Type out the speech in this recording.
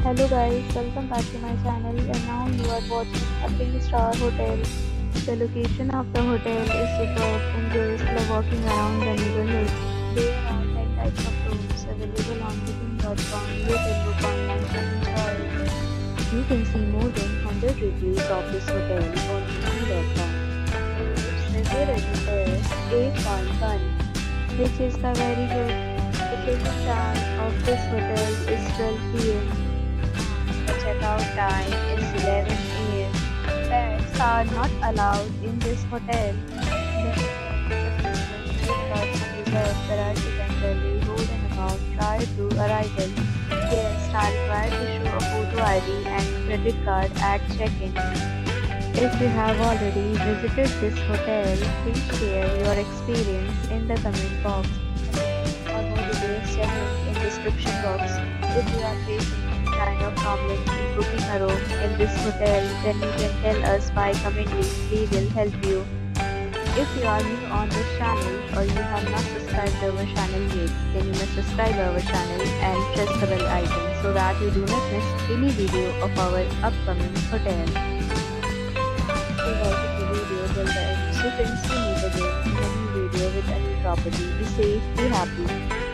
Hello guys, welcome back to my channel and now you are watching a 3-star hotel. The location of the hotel is superb and guests love walking around the neighborhood. There are 10 types of rooms available on booking.com. You can book online and enjoy it. You can see more than 100 reviews of this hotel on booking.com. Its review rating is 8.1, which is the very good. The check-in time of this hotel is 12 p.m. The checkout time is 11 a.m. Pets are not allowed in this hotel. The reserve priority temporarily hold an amount prior to arrival. Guests are required to show a photo ID and credit card at check-in. If you have already visited this hotel, please share your experience in the comment box. For more details, check in description box. If you are facing any kind of problem in booking a room in this hotel, then you can tell us by commenting. We will help you. If you are new on this channel or you have not subscribed our channel yet, then you must subscribe our channel and press the bell icon so that you do not miss any video of our upcoming hotel. If you like the video till the end, so friends, we meet again in a new video with a new property. Be safe, be happy.